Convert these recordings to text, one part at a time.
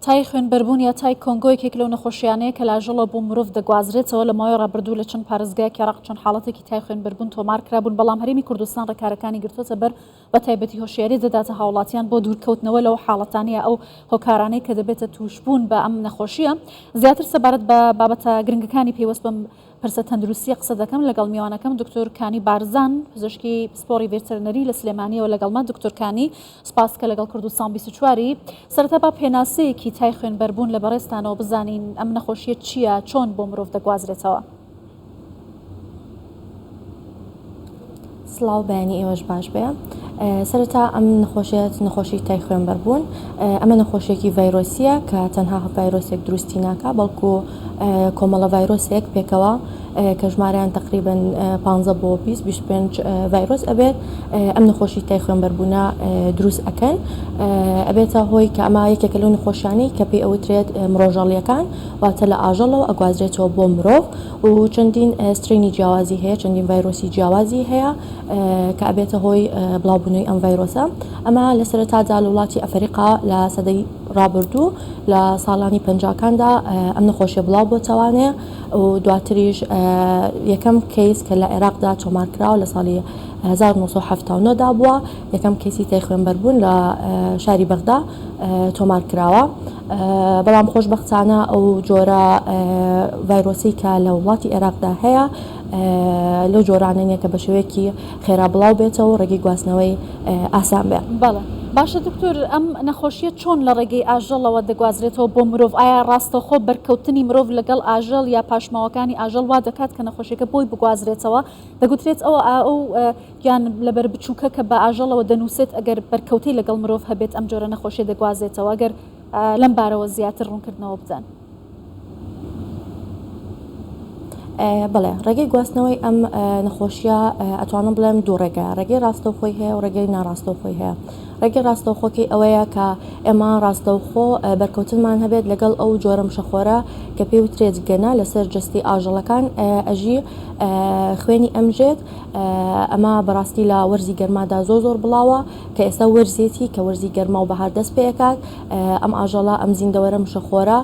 تای خوێنبەربوون یا تای کۆنگۆیەکێک لەو نەخۆشیانەیە کە لاژەڵە بۆ مرۆڤ دەگوازرێتەوە لە ماوەی ڕابردوو لە چەند پارێزگایەکی عێراق چۆن حاڵەتێکی تای خوێنبەربوون تۆمار کرابوون، بەڵام هەرێمی کوردستان ڕێکارەکانی گرتوۆتە بەر بە تایبەتی هۆشیاری دەداتە هاوڵاتیان بۆ دوورکەوتنەوە لەو حاڵەتانەیە ئەو هۆکارانەی کە دەبێتە تووشبوون بە ئەم نەخۆشیە. زیاتر سەبارەت بە بابەتە گرنگەکانی پێوەست بم پرسە تەندروستی قسە دەکەم لەگەڵ میوانەکەم دکتۆر کانی بارزان، پزیشکی پسپۆڕی ڤێتەرنەری لە سلێمانیەوە لەگەڵمە. دکتۆر کانی سپاس کە لەگەڵ کوردستان 24 سەرەتا با پێناسەیەکی تای خوێنبەربوون لە بەڕێستانەوە بزانین ئەم نەخۆشیە چییە، چۆن بۆ مرۆڤ دەگوازرێتەوە؟ سڵاو، بەیانی ئێوەش باش بێ. سەرەتا ئەم نەخۆشی تای خوێنبەربوون ئەمە نەخۆشیێکی ڤایرۆسیە کە تەنها ڤایرۆسێک دروستی ناکە، بەڵکو کۆمەڵە ڤایرۆسێک پێکەوە کە ژمارەیان تقریبن 15 بۆ 25 ڤایرۆس ئەبێت ئەم نەخۆشی تای خوێنبەربوونە دروست ئەکەن. ئەبێتە هۆی کە ئەمە یەکێکە لەو نەخۆشیانەی کە پێی ئەوترێت مرۆژەڵیەکان، واتە لە ئاژەڵەوە ئەگوازرێتەوە بۆ مرۆڤ و چەندین سترینی جیاوازی هەیە، چەندین ڤایرۆسی جیاوازی هەیە کە ئەبێتە هۆی بڵاوبوونەوەی ئەم ڤایرۆسە. ئەمە لە سەرەتادا لە وڵاتی ئەفریقا لە سەدەی ڕابردوو لە ساڵانی 50کاندا ئەم نەخۆشیە بڵاو بۆتەوانێ و دواتریش یەکەم کەیس کە لە عێراقدا تۆمارکراوە لە ساڵی 1970دا بووە، یەکەم کەیسی تای خوێنبەربوون لە شاری بەغدا تۆمار کراوە. بەڵام خۆشبەختانە ئەو جۆرە ڤایرۆسی کە لە وڵاتی عێراقدا هەیە لەو جۆرانە نیە کە بە شێوەیەکی خێرا بڵاو بێتەوە و ڕێگەی گواستنەوەی ئاسان بێ. بەڵێ باشە دکتۆر، ئەم نەخۆشیە چۆن لە ڕێگەی ئاژەڵەوە دەگوازرێتەوە بۆ مرۆڤ؟ ئایا ڕاستەوخۆ بەرکەوتنی مرۆڤ لەگەڵ ئاژەڵ یا پاشماوەکانی ئاژەڵ وا دەکات کە نەخۆشیەکە بۆی بگوازرێتەوە؟ دەگوترێت ئەو یان لەبەر بچووکە کە بە ئاژەڵەوە دەنووسێت ئەگەر بەرکەوتەی لەگەڵ مرۆڤ هەبێت ئەم جۆرە نەخۆشیە دەگوازرێتەوە. ئەگەر لەم بارەوە زیاتر ڕوونکردنەوە بدەن. بڵێ ڕێگەی گواستنەوەی ئەم نەخۆشیە ئەتوانم بڵێم دوو ڕێگە، ڕێگەی ڕاستەوخۆی هەیە و ڕێگەی ناڕاستەوخۆی هەیە. ڕێگەی ڕاستەوخۆکەی ئەوەیە کە ئێمە ڕاستەوخۆ بەرکەوتنمان هەبێت لەگەڵ ئەو جۆرە مشەخۆرە کە پێی وترێت گەنە لەسەر جستی ئاژەڵەکان ئەژی خوێنی ئەمژێت. ئەمە بەڕاستی لە وەرزی گەرمادا زۆر بڵاوە کە ئێستا وەرزێتی کە وەرزی گەرما و بەهار دەست پێکات ئەم ئاژەڵە ئەم زیندەوەرە مشەخۆرە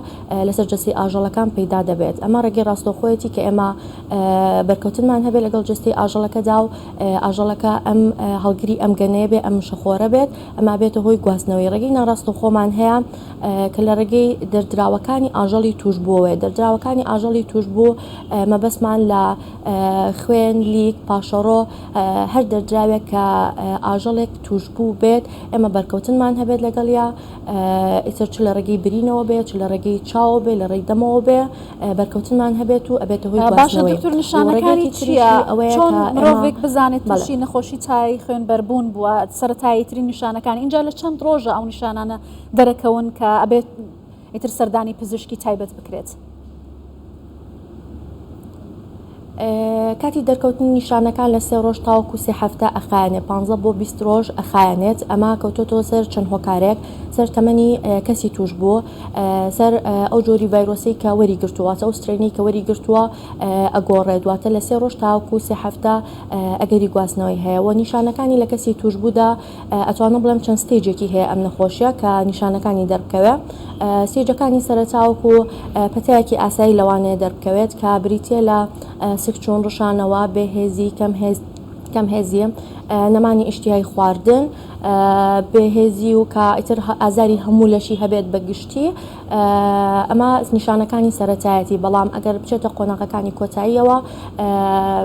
لەسەر جستی ئاژەڵەکان پەیدا دەبێت. ئەمە ڕێگەی ڕاستەوخۆیەتی کە ئێمە بەرکەوتنمان هەبێت لەگەڵ جستی ئاژەڵەکەدا و ئاژەڵەکە ئەم هەڵگری ئەم گەنەیە بێ ئەم مشەخۆرە بێت، ئەمە بێتە هۆی گواستنەوەی. ڕێگەی ناڕاستەوخۆمان هەیە کە لە ڕێگەی دەردراوەکانی ئاژەڵی توشبووەوە. دەردراوەکانی ئاژەڵی توشبوو مەبەستمان لە خوێن، لیک، پاشەڕۆ، هەر دەردراوێک کە ئاژەڵێک توشبوو بێت ئێمە بەرکەوتنمان هەبێت لەگەڵیا، ئیتر چ لە ڕێگەی برینەوە بێت، چ لە ڕێگەی چاوە بێ، لە ڕێی دەمەوە بێ بەرکەوتنمان هەبێت و ئەبێتە هۆی گواستنەوەی. باشە دکتۆر، نیشانەکانی چییە؟ چۆن مرۆڤێک بزانێت تووشی نەخۆشی تای خوێنبەربوون بووە؟ سەرەتاییترین نیشانەکانی اینجا لە چەند ڕۆژە ئەو نیشانانە دەرەکەون کە ئەبێت ئیتر سەردانی پزیشکی تایبەت بکرێت؟ کاتی دەرکەوتنی نیشانەکان لە 3 ڕۆژ تاوەکو 3 هەفتە ئەخایەنێت، 15 بۆ 20 ڕۆژ ئەخایەنێت. ئەمە کەوتۆتەوە سەر چەند هۆکارێک، سەر تەمەنی کەسی توش بوو، سەر ئەو جۆری ڤایرۆسی کە وەری گرتوواتە ئەو سترێنی کە وەری گرتووە ئەگۆڕێت، دواتە لە 3 ڕۆژ تاوەکو 3 هەفتە ئەگەری گواستنەوەی هەیە. و نیشانەکانی لە کەسی توش بوودا ئەتوانم بڵێم چەند ستێجێکی هەیە ئەم نەخۆشیە کە نیشانەکانی دەربکەوێ. ستێجەکانی سەرەتاوەکو پەتەیەکی ئاسایی لەوانەیە دەربکەوێت کە بریتە لە سکچۆن ڕشانەوە، بێهێزی، کەم هێزیە، نەمانی ئیشتیهای خواردن، بێهێزی و کە ئیتر ئازاری هەموو لەشی هەبێت بەگشتی. ئەمە نیشانەکانی سەرەتایەتی. بەڵام ئەگەر بچێتە قۆناغەکانی کۆتاییەوە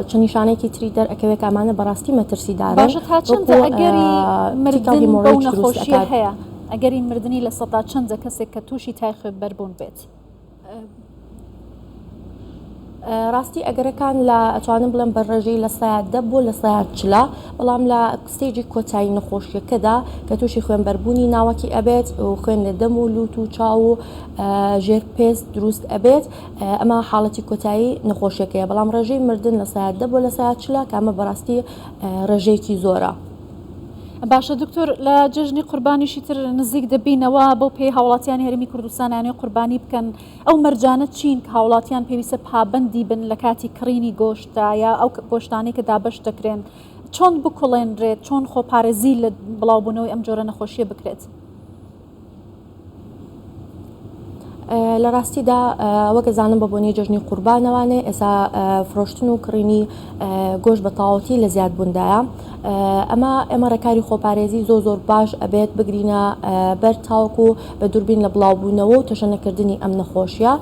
چەند نیشانێکی تری دەرئەکەوێت کە ئەمانە بەڕاستی مەترسیدارن. باشە تا چەندە ئەگەری مردن بەو نەخۆشیە هەیە؟ ئەگەری مردنی لە سەدا چەندە کەسێک کە تووشی تای خوێنبەربوون بێت؟ ڕاستی ئەگەرەکان لە ئەتوانم بڵم بەڕێژەی لە 110 بۆ لە 140، بەڵام لە ستێجی کۆتایی نەخۆشیەکەدا کە تووشی خوێنبەربوونی ناوەکی ئەبێت و خوێن لە دەم و لووت و چاو و ژێرپێست دروست ئەبێت، ئەمە حاڵەتی کۆتایی نەخۆشیەکەیە. بەڵام ڕێژەی مردن لە 110 بۆ لە 140 کە ئەمە بەڕاستی ڕێژەیەکی زۆرە. باشە دکتۆر، لە جژنی قوربانیشی تر نزیک دەبینەوە بۆ پێی هاوڵاتیانی هەرێمی کوردستانیانی قوربانی بکەن. ئەو مەرجانە چین کە هاوڵاتیان پێویستە پابەندی بن لە کاتی کڕینی گۆشتە یا ئەو گۆشتانەی کە دابەش دەکرێن، چۆن بکوڵێنرێت، چۆن خۆپارێزی لە بڵاوبوونەوەی ئەم جۆرە نەخۆشیە بکرێت؟ لە ڕاستیدا وەک زانم بە بۆنی جژنی قوربانەوانێ ئێستا فرۆشتن و کڕینی گۆشت بە تەواوەتی لە زیادبووندایە ئەمە ڕێکاری خۆپارێزی زۆر باش ئەبێت بگرینە بەر تاوەکو بە دووربین لە بڵاوبوونەوە و تەشەنەکردنی ئەم نەخۆشیە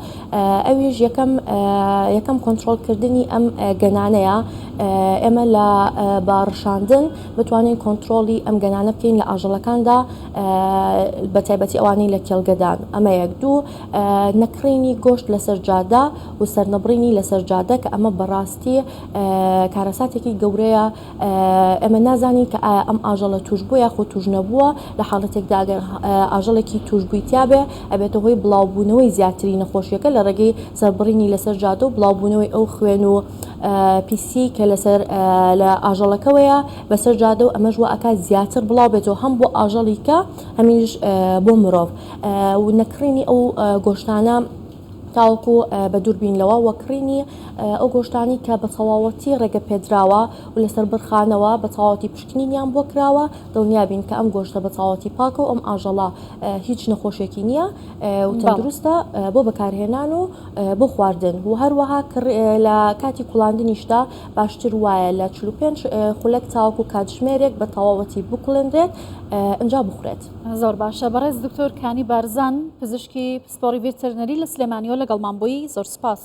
ئەویش یەکەم کۆنتترۆلکردنی ئەم گەنانەیە ئێمە لە باڕشاندن بتوانین کۆنتترۆلی ئەم گەنانە بکەین لە ئاژەڵەکاندا بە تایبەتی ئەوانی لە کێڵگەدان ئەمە یەک دوو نەکڕینی گۆشت لەسەر جادا و سەرنەبڕینی لەسەر جادە کە ئەمە بەڕاستی کارەساتێکی گەورەیە ئەمە نازانین کە ئەم ئاژەڵە توش بووە یاخۆ توش نەبووە لە حاڵەتێکدا ئەگەر ئاژەڵێکی توشبوویتیا بێ ئەبێتە هۆی بڵاوبوونەوەی زیاتری نەخۆشیەکە لە ڕێگەی سەربڕینی لەسەر جادە و بڵاوبوونەوەی ئەو خوێن و پیسی کە لەسەر لە ئاژەڵەکەوەیە بەسەر جادە و ئەمەش وە ئەکات زیاتر بڵاو بێتەوە هەم بۆ ئاژەڵی کە هەمیش بۆ مرۆڤ و نەکڕینی ئەو گۆشتانە تاوەکو بە دووربینەوە وەکڕینی ئەو گۆشتانی کە بە تەواوەتی ڕێگە پێدراوە و لەسەر بڕخانەوە بە تەواوەتی پشکنینیان بۆ کراوە دڵنیابین کە ئەم گۆشتە بە تەواوەتی پاکە و ئەم ئاژەڵە هیچ نەخۆشیێکی نییە و تەندروستە بۆ بەکارهێنان و بۆ خواردن و هەروەها لە کاتی کوڵاندنیشدا باشتر وایە لە 45 خولەک تاوەکو کاتژمێرێک بە تەواوەتی بکوڵێنرێت ئەنجا بخورێت. زۆر باشە بەڕێز دکتۆر کانی بارزان پزیشکی پسپۆڕی ڤێتەرنەری لە سلێمانیەوە لەگەڵمان بووی زۆر سپاس.